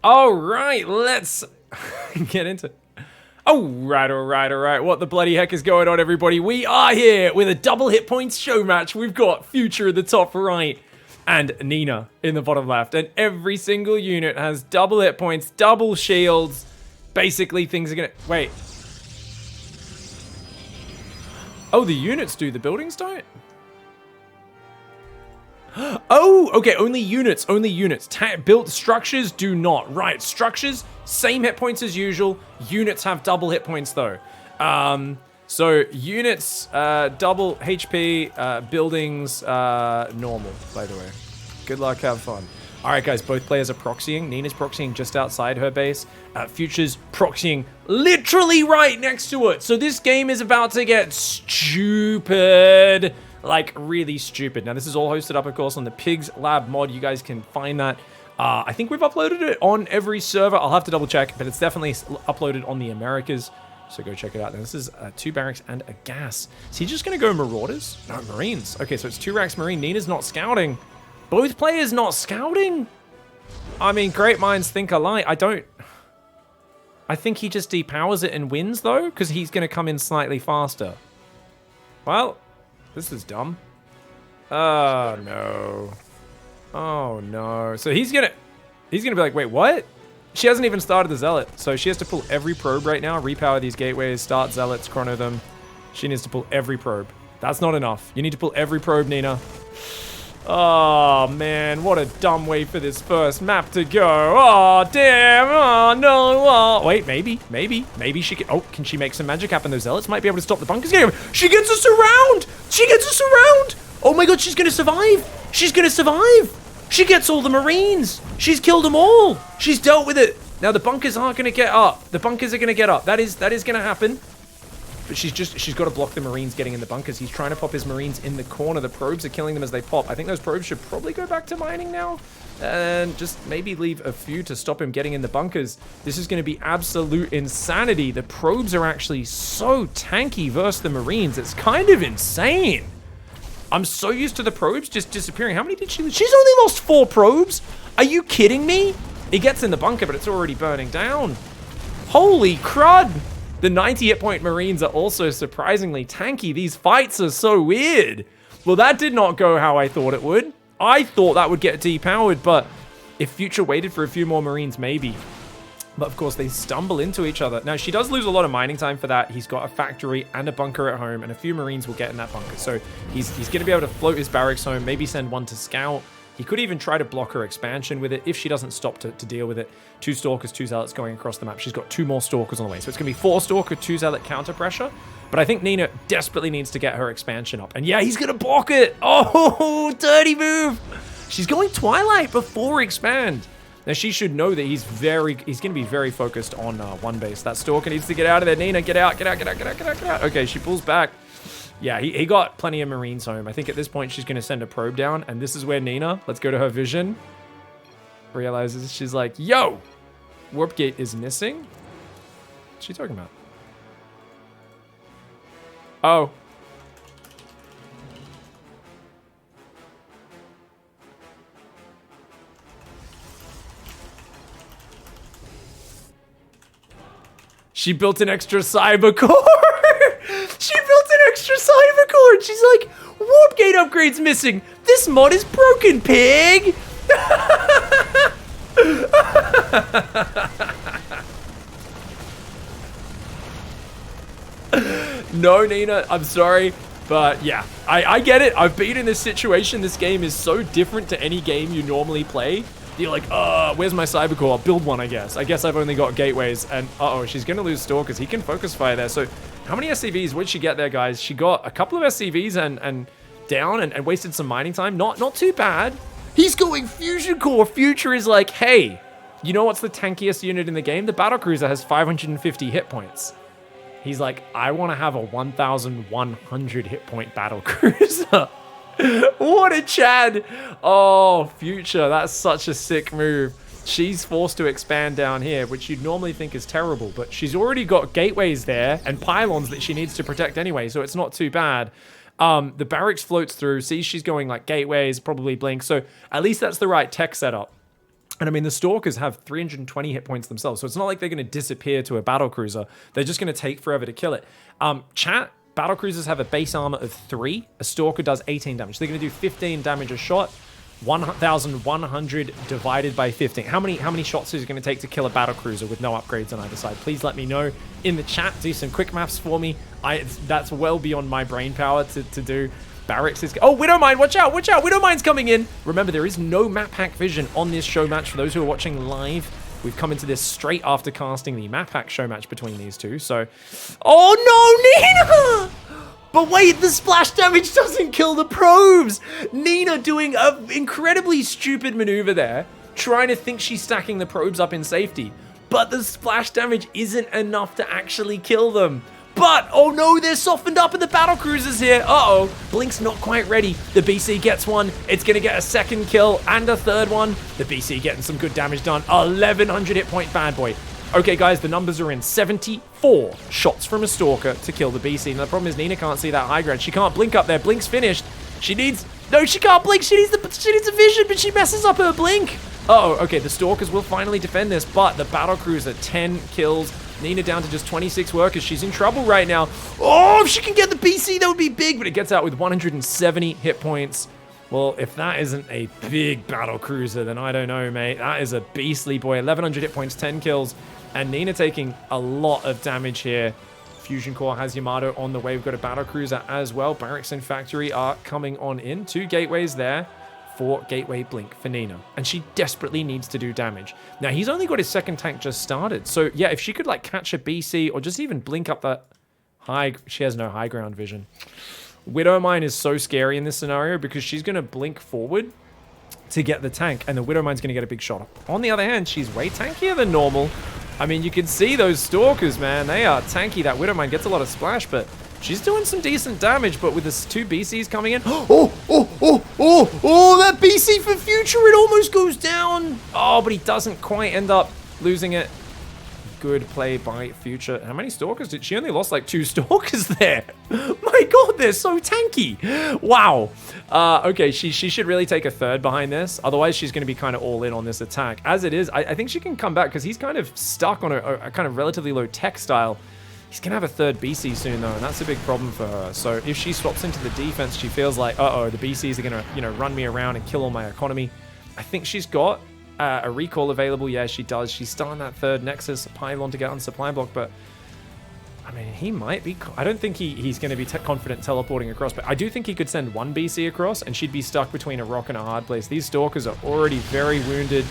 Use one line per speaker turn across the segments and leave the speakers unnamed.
All right, let's get into it. All right. What the bloody heck is going on, everybody? We are here with a double hit points show match. We've got Future in the top right and Nina in the bottom left. And every single unit has double hit points, double shields. Basically, things are gonna... Wait. Oh, the units do. The buildings don't? Oh, okay, only units. Built structures do not. Right, structures, same hit points as usual. Units have double hit points though. So units, double HP, buildings, normal, by the way. Good luck, have fun. All right, guys, both players are proxying. Nina's proxying just outside her base. Future's proxying literally right next to it. So this game is about to get stupid. Like, really stupid. Now, this is all hosted up, of course, on the Pigs Lab mod. You guys can find that. I think we've uploaded it on every server. I'll have to double check, but it's definitely uploaded on the Americas. So go check it out. Now, this is 2 barracks and a gas. Is he just going to go Marauders? No, Marines. Okay, so it's 2 racks Marine. Nina's not scouting. Both players not scouting? I mean, great minds think alike. I think he just depowers it and wins, though, because he's going to come in slightly faster. Well... This is dumb. Oh, no. Oh, no. So he's gonna be like, wait, what? She hasn't even started the Zealot. So she has to pull every probe right now, repower these gateways, start Zealots, chrono them. She needs to pull every probe. That's not enough. You need to pull every probe, Nina. Oh, man. What a dumb way for this first map to go. Oh, damn. Oh, no. Oh. Wait, maybe she can... Oh, can she make some magic happen? Those Zealots might be able to stop the bunkers game. She gets us around. Oh, my God. She's going to survive. She gets all the Marines. She's killed them all. She's dealt with it. Now, the bunkers aren't going to get up. The bunkers are going to get up. That is going to happen. But she's got to block the Marines getting in the bunkers. He's trying to pop his Marines in the corner. The probes are killing them as they pop. I think those probes should probably go back to mining now. And just maybe leave a few to stop him getting in the bunkers. This is going to be absolute insanity. The probes are actually so tanky versus the Marines. It's kind of insane. I'm so used to the probes just disappearing. How many did she lose? She's only lost 4 probes. Are you kidding me? He gets in the bunker, but it's already burning down. Holy crud. The 90 hit point Marines are also surprisingly tanky. These fights are so weird. Well, that did not go how I thought it would. I thought that would get depowered, but if Future waited for a few more Marines, maybe. But of course, they stumble into each other. Now, she does lose a lot of mining time for that. He's got a factory and a bunker at home, and a few Marines will get in that bunker. So he's going to be able to float his barracks home, maybe send one to scout. He could even try to block her expansion with it if she doesn't stop to deal with it. 2 Stalkers, 2 Zealots going across the map. She's got 2 more Stalkers on the way. So it's going to be 4 Stalker, 2 Zealot counter pressure. But I think Nina desperately needs to get her expansion up. And yeah, he's going to block it. Oh, dirty move. She's going Twilight before expand. Now, she should know that he's going to be very focused on one base. That Stalker needs to get out of there. Nina, get out. Okay, she pulls back. Yeah, he got plenty of Marines home. I think at this point, she's going to send a probe down. And this is where Nina, let's go to her vision, realizes she's like, yo, Warp Gate is missing. What's she talking about? Oh. She built an extra cyber core. She's like, Warp Gate upgrade's missing. This mod is broken, pig. No, Nina, I'm sorry. But yeah, I get it. I've been in this situation. This game is so different to any game you normally play. You're like, where's my cyber core? I'll build one, I guess. I guess I've only got gateways. And she's going to lose Stalkers. He can focus fire there. So how many SCVs would she get there, guys? She got a couple of SCVs and down and wasted some mining time. Not too bad. He's going Fusion Core. Future is like, hey, you know what's the tankiest unit in the game? The Battlecruiser has 550 hit points. He's like, I want to have a 1,100 hit point Battlecruiser. What a Chad. Oh, Future. That's such a sick move. She's forced to expand down here, which you'd normally think is terrible, but she's already got gateways there and pylons that she needs to protect anyway, so it's not too bad. The barracks floats through, sees she's going like gateways, probably blink, so at least that's the right tech setup. And I mean, the Stalkers have 320 hit points themselves, so it's not like they're going to disappear to a battlecruiser. They're just going to take forever to kill it. Chat, battlecruisers have a base armor of 3. A Stalker does 18 damage. They're going to do 15 damage a shot. 1,100 divided by 15. How many shots is it going to take to kill a battlecruiser with no upgrades on either side? Please let me know in the chat. Do some quick maths for me. That's well beyond my brain power to do. Barracks is... Oh, Widowmine, watch out, watch out. Widowmine's coming in. Remember, there is no map hack vision on this show match. For those who are watching live, we've come into this straight after casting the map hack show match between these two. So... Oh, no, Nina! But wait, the splash damage doesn't kill the probes. Nina doing an incredibly stupid maneuver there, trying to think she's stacking the probes up in safety. But the splash damage isn't enough to actually kill them. But, oh no, they're softened up in the battlecruisers here. Uh-oh, Blink's not quite ready. The BC gets one. It's going to get a second kill and a third one. The BC getting some good damage done. 1,100 hit point bad boy. Okay, guys, the numbers are in. 74 shots from a Stalker to kill the BC. And the problem is Nina can't see that high ground. She can't blink up there. Blink's finished. She needs... No, she can't blink. She needs a vision, but she messes up her blink. Uh-oh, okay, the Stalkers will finally defend this, but the battlecruiser, 10 kills. Nina down to just 26 workers. She's in trouble right now. Oh, if she can get the BC, that would be big, but it gets out with 170 hit points. Well, if that isn't a big battlecruiser, then I don't know, mate. That is a beastly boy. 1,100 hit points, 10 kills, and Nina taking a lot of damage here. Fusion Core has Yamato on the way. We've got a battlecruiser as well. Barracks and Factory are coming on in. 2 gateways there for Gateway Blink for Nina. And she desperately needs to do damage. Now, he's only got his second tank just started. So, yeah, if she could, like, catch a BC or just even blink up that high... She has no high ground vision. Widowmine is so scary in this scenario because she's going to blink forward to get the tank, and the Widowmine's going to get a big shot. On the other hand, she's way tankier than normal. I mean, you can see those Stalkers, man. They are tanky. That Widowmine gets a lot of splash, but she's doing some decent damage. But with the 2 BCs coming in... Oh, that BC for Future, it almost goes down. Oh, but he doesn't quite end up losing it. Good play by Future. How many Stalkers did she only lost? Like 2 Stalkers there. My God, they're so tanky. Wow. Okay, she should really take a third behind this. Otherwise, she's going to be kind of all in on this attack. As it is, I think she can come back because he's kind of stuck on a kind of relatively low tech style. He's going to have a third BC soon, though, and that's a big problem for her. So if she swaps into the defense, she feels like, uh-oh, the BCs are going to, you know, run me around and kill all my economy. I think she's got a recall available. Yeah, she does. She's still on that third Nexus pylon to get on supply block, but I mean, he might be... I don't think he's going to be confident teleporting across, but I do think he could send 1 BC across, and she'd be stuck between a rock and a hard place. These Stalkers are already very wounded.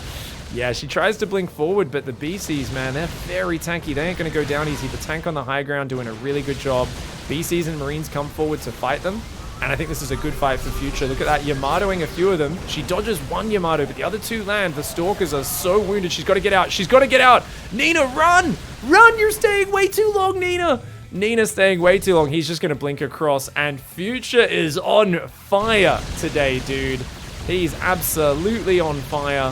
Yeah, she tries to blink forward, but the BCs, man, they're very tanky. They ain't going to go down easy. The tank on the high ground doing a really good job. BCs and Marines come forward to fight them, and I think this is a good fight for Future. Look at that, Yamatoing a few of them. She dodges 1 Yamato, but the other 2 land. The Stalkers are so wounded. She's got to get out. She's got to get out. Nina, run! Run! You're staying way too long, Nina! Nina's staying way too long. He's just going to blink across, and Future is on fire today, dude. He's absolutely on fire.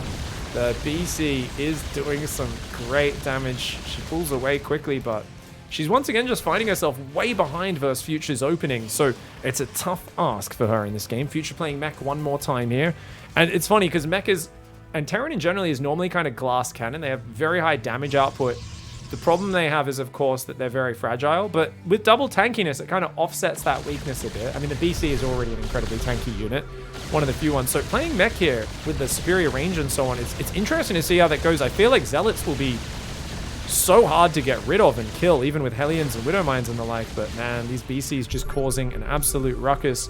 The BC is doing some great damage. She pulls away quickly, but she's once again just finding herself way behind versus Future's opening. So it's a tough ask for her in this game. Future playing Mech one more time here. And it's funny because Mech is, and Terran in general is normally kind of glass cannon. They have very high damage output. The problem they have is, of course, that they're very fragile, but with double tankiness, it kind of offsets that weakness a bit. I mean, the BC is already an incredibly tanky unit, one of the few ones. So playing Mech here with the superior range and so on, it's interesting to see how that goes. I feel like Zealots will be so hard to get rid of and kill, even with Hellions and Widowmines and the like, but man, these BCs just causing an absolute ruckus,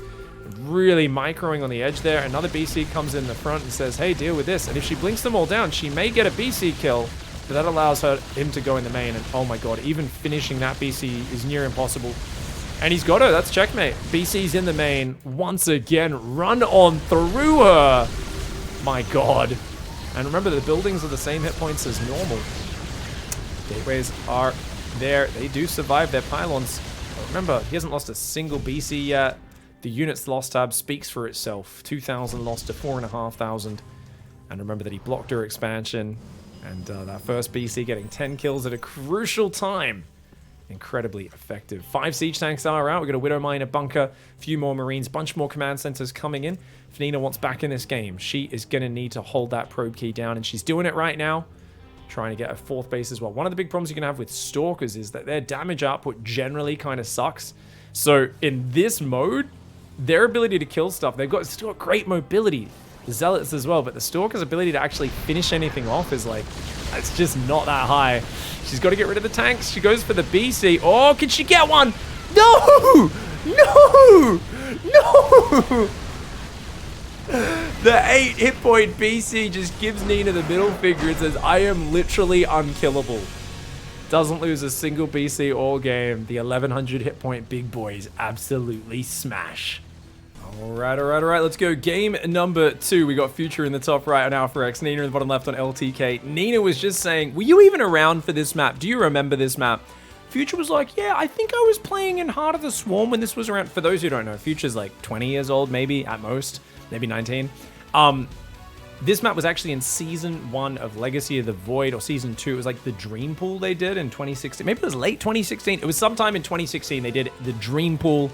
really microing on the edge there. Another BC comes in the front and says, hey, deal with this. And if she blinks them all down, she may get a BC kill. But that allows him to go in the main, and oh my God, even finishing that BC is near impossible. And he's got her, that's checkmate. BC's in the main, once again, run on through her. My God. And remember, the buildings are the same hit points as normal. Gateways are there, they do survive their pylons. But remember, he hasn't lost a single BC yet. The unit's loss tab speaks for itself. 2,000 lost to 4,500. And remember that he blocked her expansion. And that first BC getting 10 kills at a crucial time incredibly effective. 5 siege tanks are out. We've got a Widow Mine, a bunker, a few more Marines, bunch more command centers coming in. If Nina wants back in this game, she is going to need to hold that probe key down, and she's doing it right now, trying to get a 4th base as well. One of the big problems you can have with Stalkers is that their damage output generally kind of sucks. So in this mode, their ability to kill stuff, they've got still got great mobility. The Zealots as well, but the Stalker's ability to actually finish anything off is like, it's just not that high. She's got to get rid of the tanks. She goes for the BC. Oh, can she get one? No! No! No! The 8 hit point BC just gives Nina the middle finger and says, I am literally unkillable. Doesn't lose a single BC all game. The 1100 hit point big boys absolutely smash. All right. Let's go. Game number 2. We got Future in the top right on Alpha X. Nina in the bottom left on LTK. Nina was just saying, were you even around for this map? Do you remember this map? Future was like, yeah, I think I was playing in Heart of the Swarm when this was around. For those who don't know, Future's like 20 years old, maybe at most, maybe 19. This map was actually in Season 1 of Legacy of the Void, or Season 2. It was like the Dream Pool they did in 2016. Maybe it was late 2016. It was sometime in 2016 they did the Dream Pool,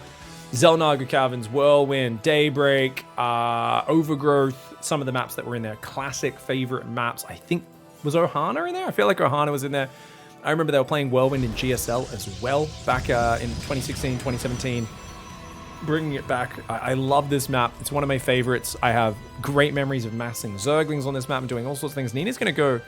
Xel'Naga Caverns, Whirlwind, Daybreak, Overgrowth, some of the maps that were in there. Classic favorite maps. I think, was Ohana in there? I feel like Ohana was in there. I remember they were playing Whirlwind in GSL as well back in 2016, 2017. Bringing it back. I love this map. It's one of my favorites. I have great memories of massing Zerglings on this map and doing all sorts of things. Nina's going to go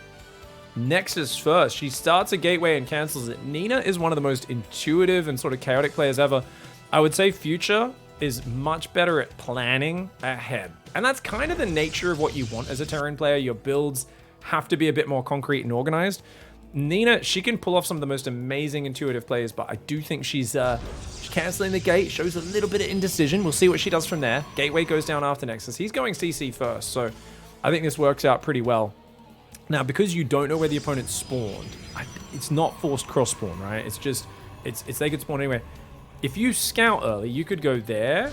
Nexus first. She starts a gateway and cancels it. Nina is one of the most intuitive and sort of chaotic players ever. I would say Future is much better at planning ahead. And that's kind of the nature of what you want as a Terran player. Your builds have to be a bit more concrete and organized. Nina, she can pull off some of the most amazing intuitive plays, but I do think she's canceling the gate, shows a little bit of indecision. We'll see what she does from there. Gateway goes down after Nexus. He's going CC first, so I think this works out pretty well. Now, because you don't know where the opponent spawned, it's not forced cross spawn, right? It's just, it's they could spawn anywhere. If you scout early, you could go there,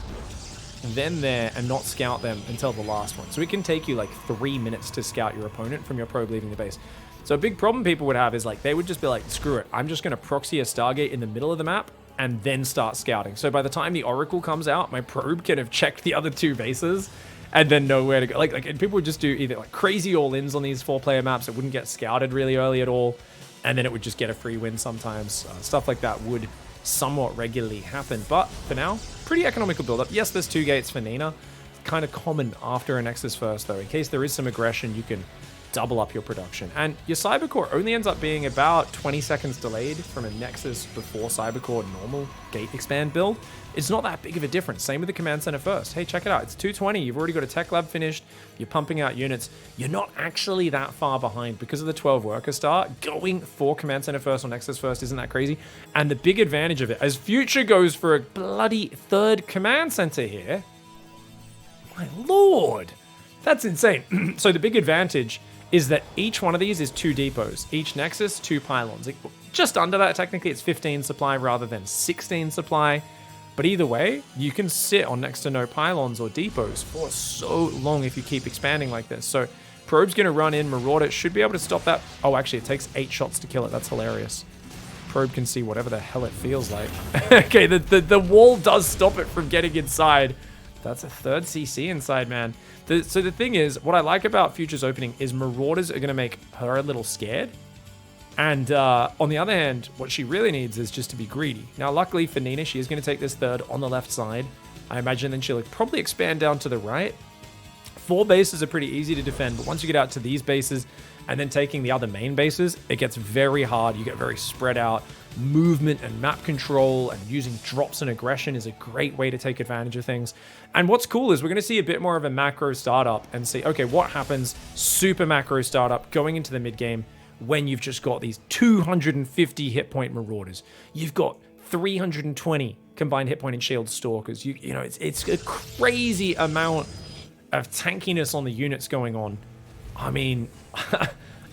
then there, and not scout them until the last one. So it can take you like 3 minutes to scout your opponent from your probe leaving the base. So a big problem people would have is like, they would just be like, screw it, I'm just going to proxy a Stargate in the middle of the map and then start scouting. So by the time the Oracle comes out, my probe can have checked the other 2 bases and then know where to go. And people would just do either like crazy all-ins on these 4-player maps that wouldn't get scouted really early at all, and then it would just get a free win sometimes. Stuff like that would somewhat regularly happen. But for now, pretty economical build-up. Yes, there's 2 gates for Nina. Kind of common after a Nexus first, though. In case there is some aggression, you can double up your production. And your Cybercore only ends up being about 20 seconds delayed from a Nexus before Cybercore normal gate expand build. It's not that big of a difference. Same with the command center first. Hey, check it out. It's 220. You've already got a tech lab finished. You're pumping out units. You're not actually that far behind because of the 12 worker start. Going for command center first or Nexus first isn't that crazy. And the big advantage of it, as Future goes for a bloody 3rd command center here, my lord, that's insane. So the big advantage is that each one of these is 2 depots. Each Nexus, 2 pylons. Just under that, technically, it's 15 supply rather than 16 supply. But either way, you can sit on next to no pylons or depots for so long if you keep expanding like this. So Probe's going to run in, Marauder should be able to stop that. Oh, actually, it takes 8 shots to kill it. That's hilarious. Probe can see whatever the hell it feels like. Okay, the wall does stop it from getting inside. That's a 3rd CC inside, man. So the thing is, what I like about Future's opening is Marauders are going to make her a little scared. And on the other hand, what she really needs is just to be greedy. Now, luckily for Nina, she is going to take this 3rd on the left side. I imagine then she'll probably expand down to the right. 4 bases are pretty easy to defend, but once you get out to these bases and then taking the other main bases, it gets very hard. You get very spread out. Movement and map control and using drops and aggression is a great way to take advantage of things. And what's cool is we're going to see a bit more of a macro startup and see, okay, what happens super macro startup going into the mid game when you've just got these 250 hit point Marauders. You've got 320 combined hit point and shield Stalkers. You know, it's a crazy amount of tankiness on the units going on. I mean,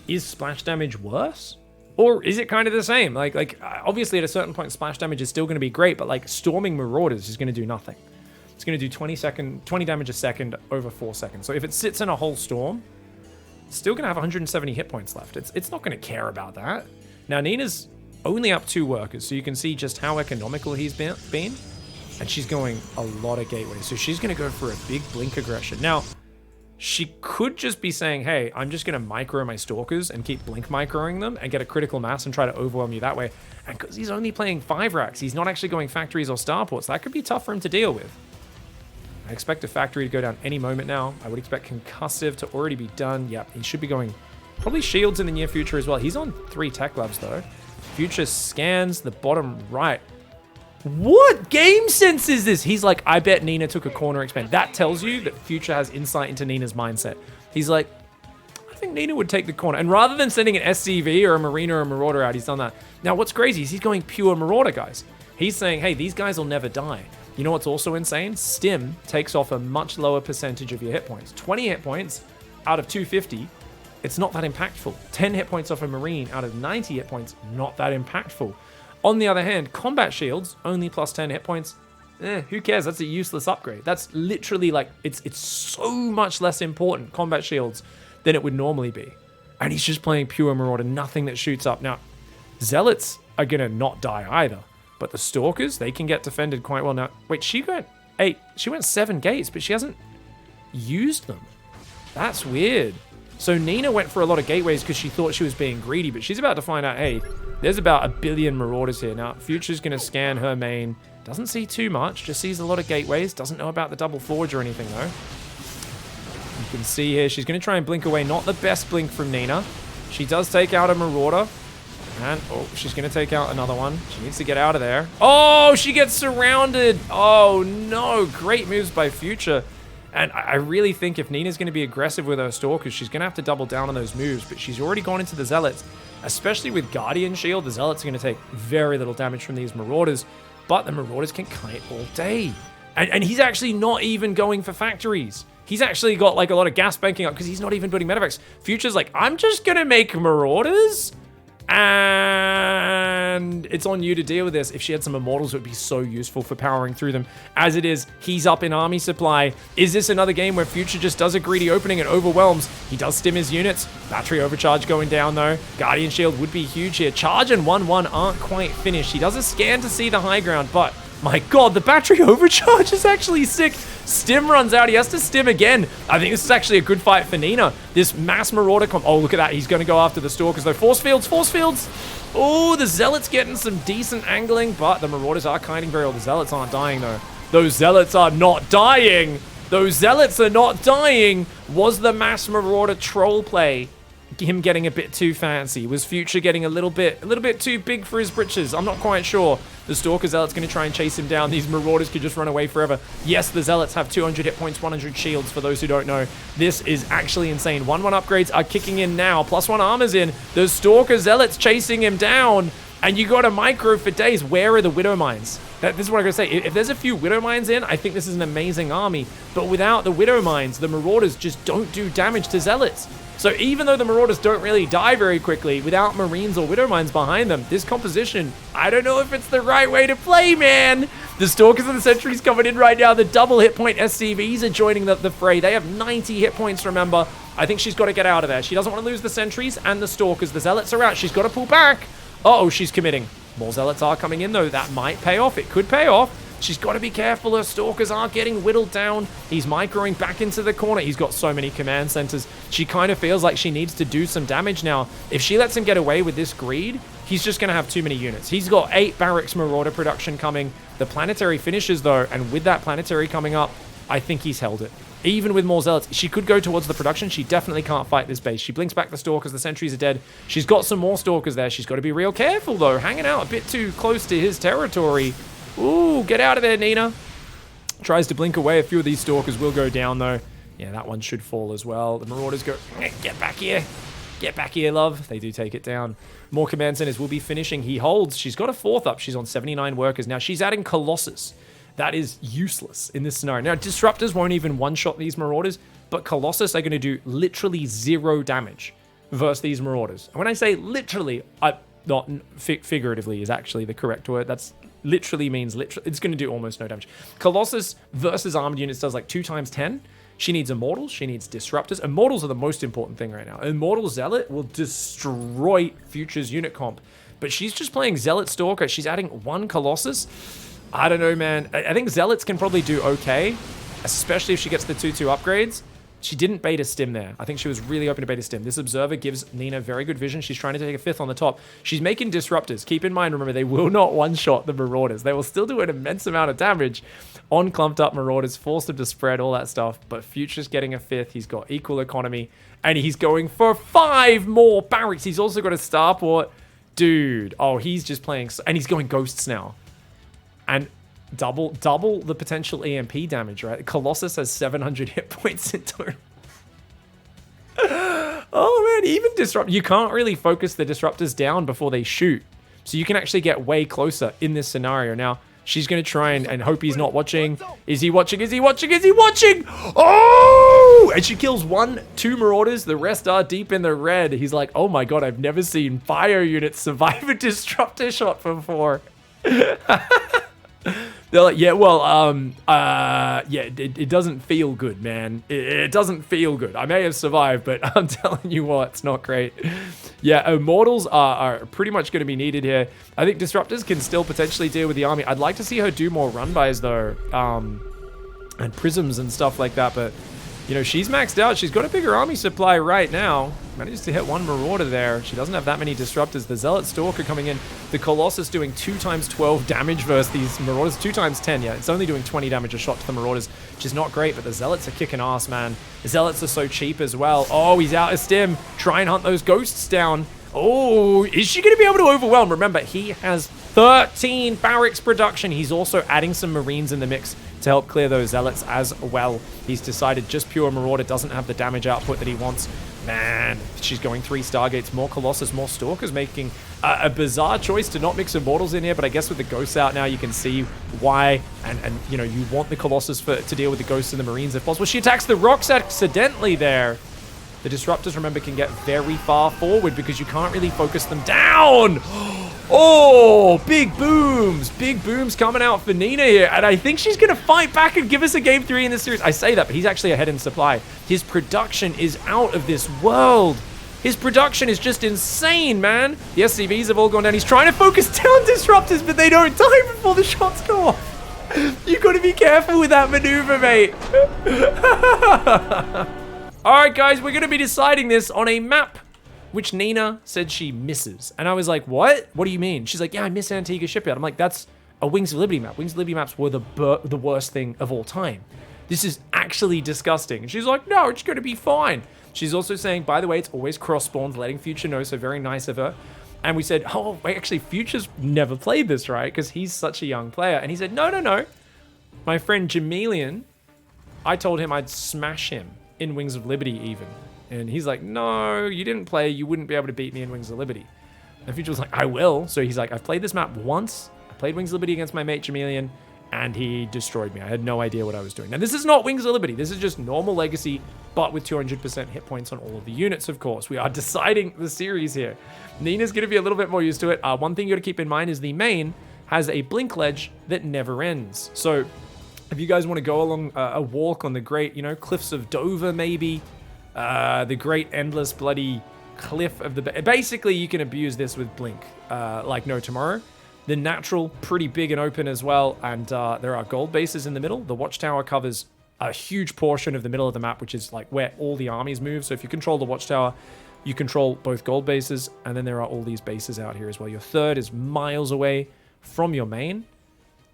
is splash damage worse? Or is it kind of the same? Like obviously at a certain point, splash damage is still going to be great, but like storming Marauders is going to do nothing. It's going to do 20 damage a second over 4 seconds. So if it sits in a whole storm, it's still going to have 170 hit points left. It's not going to care about that. Now, Nina's only up 2 workers. So you can see just how economical he's been. And she's going a lot of gateways. So she's going to go for a big blink aggression. Now, she could just be saying, hey, I'm just going to micro my stalkers and keep blink microing them and get a critical mass and try to overwhelm you that way. And because he's only playing 5 racks, he's not actually going factories or starports. That could be tough for him to deal with. I expect a factory to go down any moment now. I would expect concussive to already be done. Yep, he should be going probably shields in the near future as well. He's on 3 tech labs though. Future scans the bottom right. What game sense is this? He's like, I bet Nina took a corner expand. That tells you that Future has insight into Nina's mindset. He's like, I think Nina would take the corner. And rather than sending an SCV or a Marina or a Marauder out, he's done that. Now, what's crazy is he's going pure Marauder, guys. He's saying, hey, these guys will never die. You know what's also insane? Stim takes off a much lower percentage of your hit points. 20 hit points out of 250, it's not that impactful. 10 hit points off a Marine out of 90 hit points, not that impactful. On the other hand, combat shields, only plus 10 hit points. Who cares? That's a useless upgrade. That's literally like, it's so much less important, combat shields, than it would normally be. And he's just playing pure Marauder, nothing that shoots up. Now, Zealots are going to not die either. But the Stalkers, they can get defended quite well. Now, wait, she went 7 gates, but she hasn't used them. That's weird. So Nina went for a lot of gateways because she thought she was being greedy, but she's about to find out, hey, there's about 1 billion Marauders here. Now, Future's going to scan her main. Doesn't see too much, just sees a lot of gateways. Doesn't know about the double forge or anything, though. You can see here, she's going to try and blink away. Not the best blink from Nina. She does take out a Marauder. And, oh, she's going to take out another one. She needs to get out of there. Oh, she gets surrounded. Oh, no. Great moves by Future. And I really think if Nina's going to be aggressive with her Stalkers, she's going to have to double down on those moves. But she's already gone into the Zealots. Especially with Guardian Shield, the Zealots are going to take very little damage from these Marauders. But the Marauders can kite all day. And he's actually not even going for factories. He's actually got like a lot of gas banking up because he's not even building medevacs. Future's like, I'm just going to make Marauders. And it's on you to deal with this. If she had some Immortals, it would be so useful for powering through them. As it is, he's up in army supply. Is this another game where Future just does a greedy opening and overwhelms? He does stim his units. Battery overcharge going down, though. Guardian Shield would be huge here. Charge and 1-1 aren't quite finished. He does a scan to see the high ground, but my god, the battery overcharge is actually sick. Stim runs out. He has to stim again. I think this is actually a good fight for Nina. This mass Marauder oh, look at that. He's going to go after the Stalkers, though. Force fields, force fields. Oh, the Zealots getting some decent angling, but the Marauders are kiting very well. The Zealots aren't dying, though. Those Zealots are not dying. Those Zealots are not dying. Was the mass Marauder troll play him getting a bit too fancy? Was Future getting a little bit too big for his britches? I'm not quite sure. The Stalker Zealot's going to try and chase him down. These Marauders could just run away forever. Yes, the Zealots have 200 hit points, 100 shields, for those who don't know. This is actually insane. 1-1 upgrades are kicking in now. +1 armor's in. The Stalker Zealot's chasing him down. And you got a micro for days. Where are the Widow Mines? This is what I'm going to say. If there's a few Widow Mines in, I think this is an amazing army. But without the Widow Mines, the Marauders just don't do damage to Zealots. So even though the Marauders don't really die very quickly, without Marines or Widow Mines behind them, this composition, I don't know if it's the right way to play, man. The Stalkers and the Sentries coming in right now. The double hit point SCVs are joining the fray. They have 90 hit points, remember. I think she's got to get out of there. She doesn't want to lose the Sentries and the Stalkers. The Zealots are out. She's got to pull back. Uh-oh, she's committing. More Zealots are coming in, though. That might pay off. It could pay off. She's got to be careful. Her Stalkers are getting whittled down. He's microing back into the corner. He's got so many command centers. She kind of feels like she needs to do some damage now. If she lets him get away with this greed, he's just going to have too many units. He's got 8 Barracks Marauder production coming. The Planetary finishes, though, and with that Planetary coming up, I think he's held it. Even with more Zealots, she could go towards the production. She definitely can't fight this base. She blinks back the Stalkers. The Sentries are dead. She's got some more Stalkers there. She's got to be real careful, though. Hanging out a bit too close to his territory. Ooh, get out of there, Nina. Tries to blink away. A few of these Stalkers will go down, though. Yeah, that one should fall as well. The Marauders go, get back here. Get back here, love. They do take it down. More command centers will be finishing. He holds. She's got a 4th up. She's on 79 workers. Now, she's adding Colossus. That is useless in this scenario. Now, Disruptors won't even one-shot these Marauders, but Colossus are going to do literally 0 damage versus these Marauders. And when I say literally, not figuratively is actually the correct word. That's literally means literally. It's going to do almost no damage. Colossus versus armored units does like 2 times 10. She needs Immortals. She needs Disruptors. Immortals are the most important thing right now. Immortal Zealot will destroy Future's unit comp. But she's just playing Zealot Stalker. She's adding 1 Colossus. I don't know, man. I think Zealots can probably do okay, especially if she gets the 2/2 upgrades. She didn't beta stim there. I think she was really hoping to beta stim. This Observer gives Nina very good vision. She's trying to take a 5th on the top. She's making Disruptors. Keep in mind, remember, they will not one-shot the Marauders. They will still do an immense amount of damage on clumped up Marauders, force them to spread, all that stuff. But Future's getting a 5th. He's got equal economy, and he's going for 5 more barracks. He's also got a Starport. Dude, oh, he's just playing, and he's going Ghosts now. And double the potential EMP damage, right? Colossus has 700 hit points in total. Oh man, even Disrupt, you can't really focus the Disruptors down before they shoot. So you can actually get way closer in this scenario. Now, she's going to try and hope he's not watching. Is he watching? Is he watching? Is he watching? Oh! And she kills 2 Marauders. The rest are deep in the red. He's like, oh my god, I've never seen fire units survive a Disruptor shot before. They're like, yeah, well, yeah, it doesn't feel good, man. It doesn't feel good. I may have survived, but I'm telling you what, it's not great. Yeah, Immortals are pretty much going to be needed here. I think Disruptors can still potentially deal with the army. I'd like to see her do more run-bys, though, and Prisms and stuff like that, but, you know, she's maxed out. She's got a bigger army supply right now. Manages to hit 1 Marauder there. She doesn't have that many Disruptors. The Zealot Stalker coming in. The Colossus doing 2 times 12 damage versus these Marauders. 2 times 10, yeah. It's only doing 20 damage a shot to the Marauders, which is not great, but the Zealots are kicking ass, man. The Zealots are so cheap as well. Oh, he's out of stim. Try and hunt those Ghosts down. Oh, is she going to be able to overwhelm? Remember, he has 13 barracks production. He's also adding some Marines in the mix to help clear those Zealots as well. He's decided just pure Marauder doesn't have the damage output that he wants. Man, she's going 3 Stargates, more Colossus, more Stalkers, making a bizarre choice to not mix Immortals in here, but I guess with the Ghosts out now, you can see why, and you know, you want the Colossus to deal with the Ghosts and the Marines if possible. She attacks the rocks accidentally there. The Disruptors, remember, can get very far forward because you can't really focus them down. Oh, big booms coming out for Nina here, and I think she's gonna fight back and give us a game 3 in this series. I say that, but he's actually ahead in supply. His production is out of this world. His production is just insane, man. The SCVs have all gone down. He's trying to focus down Disruptors, but they don't die before the shots go off. You gotta be careful with that maneuver, mate. All right, guys, we're gonna be deciding this on a map which Nina said she misses. And I was like, what? What do you mean? She's like, yeah, I miss Antigua Shipyard. I'm like, that's a Wings of Liberty map. Wings of Liberty maps were the worst thing of all time. This is actually disgusting. And she's like, no, it's going to be fine. She's also saying, by the way, it's always cross spawns, letting Future know, so very nice of her. And we said, oh, wait, actually, Future's never played this, right? Because he's such a young player. And he said, no, no, no. My friend Jamelian, I told him I'd smash him in Wings of Liberty even. And he's like, no, you didn't play. You wouldn't be able to beat me in Wings of Liberty. And Future was like, I will. So he's like, I've played this map once. I played Wings of Liberty against my mate Jamelian, and he destroyed me. I had no idea what I was doing. Now, this is not Wings of Liberty. This is just normal Legacy, but with 200% hit points on all of the units, of course. We are deciding the series here. Nina's going to be a little bit more used to it. One thing you got to keep in mind is the main has a blink ledge that never ends. So if you guys want to go along a walk on the great, you know, cliffs of Dover, maybe, the great endless bloody cliff of the... Basically, you can abuse this with blink like no tomorrow. The natural, pretty big and open as well, and there are gold bases in the middle. The watchtower covers a huge portion of the middle of the map, which is like where all the armies move. So if you control the watchtower, you control both gold bases, and then there are all these bases out here as well. Your third is miles away from your main.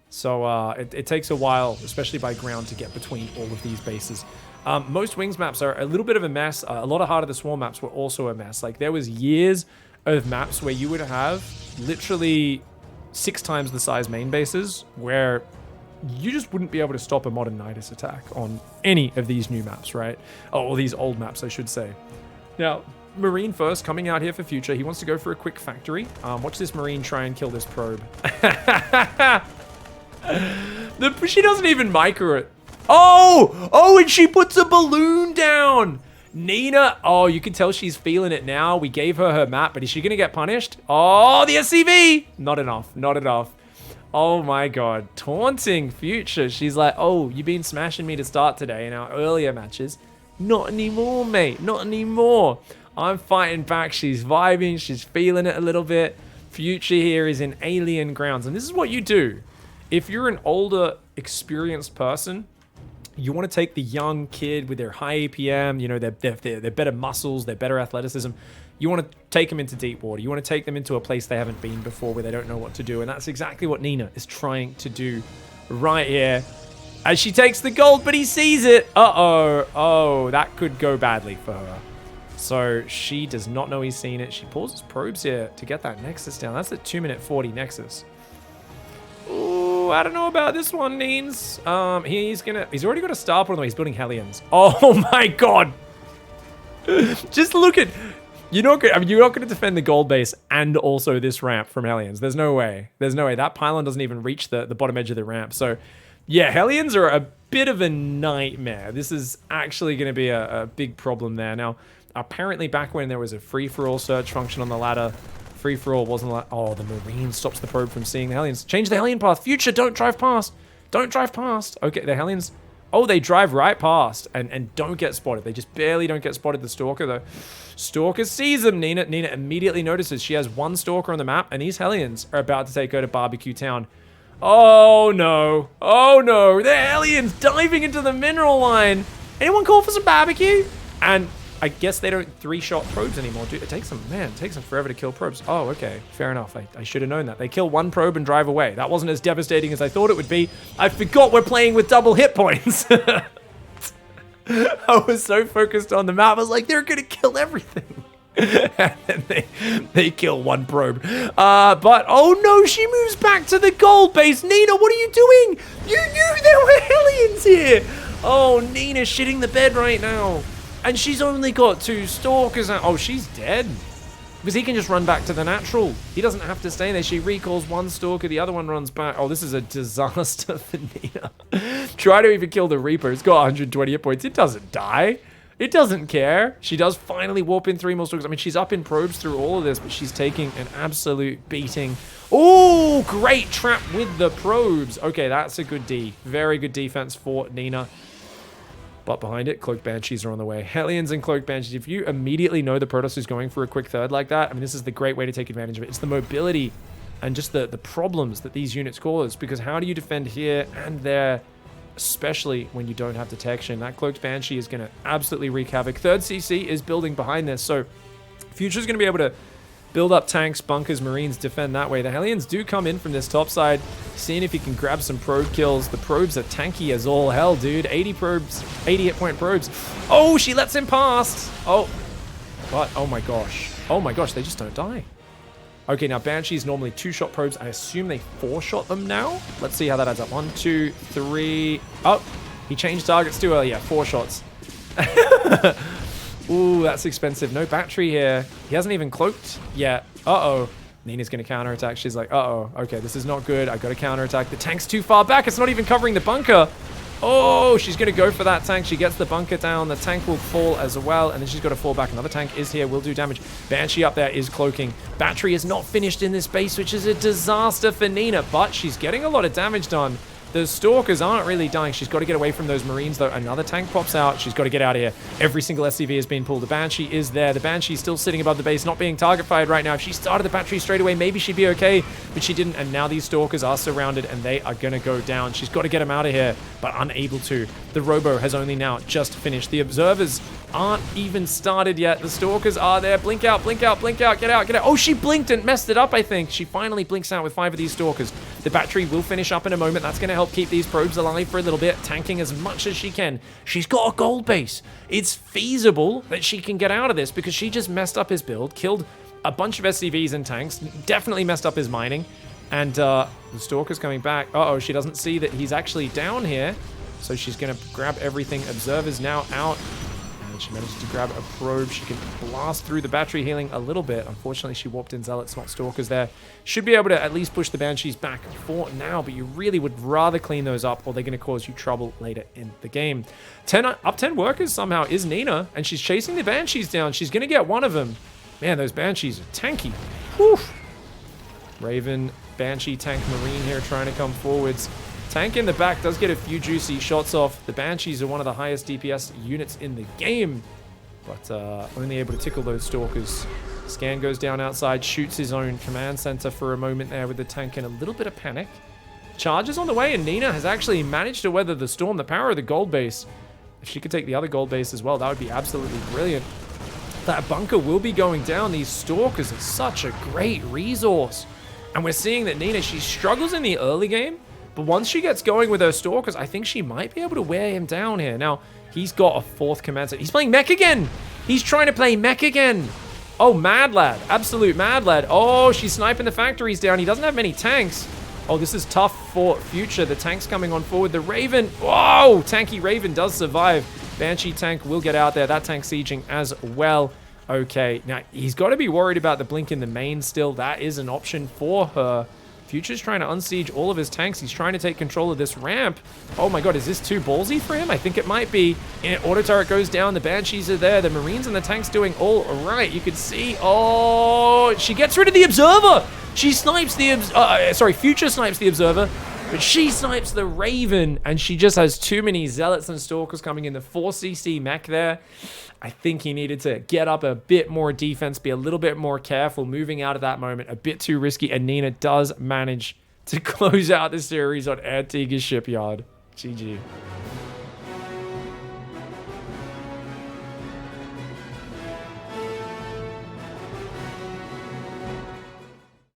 So it takes a while, especially by ground, to get between all of these bases. Most Wings maps are a little bit of a mess. A lot of Heart of the Swarm maps were also a mess. Like, there was years of maps where you would have literally 6 times the size main bases, where you just wouldn't be able to stop a Modern Nidus attack on any of these new maps, right? Oh, or these old maps, I should say. Now, Marine first, coming out here for Future. He wants to go for a quick factory. Watch this Marine try and kill this probe. She doesn't even micro it. Oh, and she puts a balloon down. Nina, oh, you can tell she's feeling it now. We gave her her map, but is she going to get punished? Oh, the SCV. Not enough. Not enough. Oh my god. Taunting Future. She's like, oh, you've been smashing me to start today in our earlier matches. Not anymore, mate. Not anymore. I'm fighting back. She's vibing. She's feeling it a little bit. Future here is in alien grounds. And this is what you do. If you're an older, experienced person, you want to take the young kid with their high APM, you know, their better muscles, their better athleticism. You want to take them into deep water. You want to take them into a place they haven't been before where they don't know what to do. And that's exactly what Nina is trying to do right here. As she takes the gold, but he sees it. Uh-oh. Oh, that could go badly for her. So she does not know he's seen it. She pauses probes here to get that Nexus down. That's the 2-minute 40 Nexus. Ooh, I don't know about this one, Neens. He's already got a star point on the way. He's building Hellions. Oh my god. Just look at... You're not going to defend the gold base and also this ramp from Hellions. There's no way. There's no way. That pylon doesn't even reach the bottom edge of the ramp. So, yeah, Hellions are a bit of a nightmare. This is actually going to be a big problem there. Now, apparently back when there was a free-for-all search function on the ladder, free-for-all wasn't like... Oh, the Marine stops the probe from seeing the Hellions. Change the Hellion path. Future, don't drive past. Don't drive past. Okay, the Hellions... Oh, they drive right past and don't get spotted. They just barely don't get spotted. The Stalker, though. Stalker sees them, Nina. Nina immediately notices she has one Stalker on the map, and these Hellions are about to take her to Barbecue Town. Oh, no. Oh, no. The Hellions diving into the mineral line. Anyone call for some barbecue? And I guess they don't 3-shot probes anymore, dude. It takes them forever to kill probes. Oh, okay. Fair enough. I should have known that. They kill one probe and drive away. That wasn't as devastating as I thought it would be. I forgot we're playing with double hit points. I was so focused on the map. I was like, they're going to kill everything. And then they kill one probe. But, oh no, she moves back to the gold base. Nina, what are you doing? You knew there were Hellions here. Oh, Nina's shitting the bed right now. And she's only got 2 Stalkers out. Oh, she's dead. Because he can just run back to the natural. He doesn't have to stay there. She recalls one Stalker, the other one runs back. Oh, this is a disaster for Nina. Try to even kill the Reaper. It's got 120 hit points. It doesn't die. It doesn't care. She does finally warp in 3 more Stalkers. I mean, she's up in probes through all of this, but she's taking an absolute beating. Oh, great trap with the probes. Okay, that's a good D. Very good defense for Nina. But behind it, Cloaked Banshees are on the way. Hellions and Cloaked Banshees. If you immediately know the Protoss is going for a quick third like that, I mean, this is the great way to take advantage of it. It's the mobility and just the problems that these units cause. Because how do you defend here and there, especially when you don't have detection? That Cloaked Banshee is going to absolutely wreak havoc. 3rd CC is building behind this, so Future's going to be able to build up tanks, bunkers, Marines, defend that way. The Hellions do come in from this top side, seeing if he can grab some probe kills. The probes are tanky as all hell, dude. 80 probes, 80 hit point probes. Oh, she lets him pass. Oh, but oh my gosh. Oh my gosh, they just don't die. Okay, now Banshees normally 2-shot probes. I assume they 4-shot them now. Let's see how that adds up. 1, 2, 3. Oh, he changed targets too early. Yeah, 4 shots. Ooh, that's expensive. No battery here. He hasn't even cloaked yet. Uh-oh. Nina's going to counterattack. She's like, uh-oh. Okay, this is not good. I got to counterattack. The tank's too far back. It's not even covering the bunker. Oh, she's going to go for that tank. She gets the bunker down. The tank will fall as well, and then she's got to fall back. Another tank is here. Will do damage. Banshee up there is cloaking. Battery is not finished in this base, which is a disaster for Nina, but she's getting a lot of damage done. The Stalkers aren't really dying. She's got to get away from those Marines, though. Another tank pops out. She's got to get out of here. Every single SCV has been pulled. The Banshee is there. The Banshee's still sitting above the base, not being target fired right now. If she started the battery straight away, maybe she'd be okay, but she didn't, and now these Stalkers are surrounded, and they are going to go down. She's got to get them out of here, but unable to. The Robo has only now just finished. The Observers aren't even started yet. The Stalkers are there. Blink out, blink out, blink out. Get out, get out. Oh, she blinked and messed it up, I think. She finally blinks out with 5 of these Stalkers. The battery will finish up in a moment. That's going to help keep these probes alive for a little bit, tanking as much as she can. She's got a gold base. It's feasible that she can get out of this because she just messed up his build, killed a bunch of SCVs and tanks, definitely messed up his mining, and the Stalker's coming back. Uh-oh, she doesn't see that he's actually down here, so she's going to grab everything. Observer's now out, and she manages to grab a probe. She can blast through the battery healing a little bit. Unfortunately, she warped in Zealots, not Stalkers there. Should be able to at least push the Banshees back for now, but you really would rather clean those up or they're going to cause you trouble later in the game. Up 10 workers somehow is Nina, and she's chasing the Banshees down. She's going to get one of them. Man, those Banshees are tanky. Whew. Raven, Banshee, tank, Marine here trying to come forwards. Tank in the back does get a few juicy shots off. The Banshees are one of the highest DPS units in the game, but only able to tickle those Stalkers. Scan goes down outside, shoots his own command center for a moment there with the tank in a little bit of panic. Charges on the way, and Nina has actually managed to weather the storm. The power of the gold base. If she could take the other gold base as well, that would be absolutely brilliant. That bunker will be going down. These stalkers are such a great resource. And we're seeing that Nina, she struggles in the early game, but once she gets going with her stalkers, I think she might be able to wear him down here. Now, he's got a 4th command center. He's playing mech again. He's trying to play mech again. Oh, mad lad. Absolute mad lad. Oh, she's sniping the factories down. He doesn't have many tanks. Oh, this is tough for Future. The tank's coming on forward. The Raven. Whoa! Tanky Raven does survive. Banshee tank will get out there. That tank sieging as well. Okay, now he's got to be worried about the blink in the main still. That is an option for her. Future's trying to unsiege all of his tanks. He's trying to take control of this ramp. Oh my god, is this too ballsy for him? I think it might be. Auto turret goes down. The Banshees are there. The Marines and the tanks doing all right. You can see. Oh, she gets rid of the Observer. She snipes the... Future snipes the Observer. But she snipes the Raven, and she just has too many Zealots and Stalkers coming in. The 4cc mech there. I think he needed to get up a bit more defense, be a little bit more careful, moving out of that moment. A bit too risky, and Nina does manage to close out the series on Antiga's Shipyard. GG.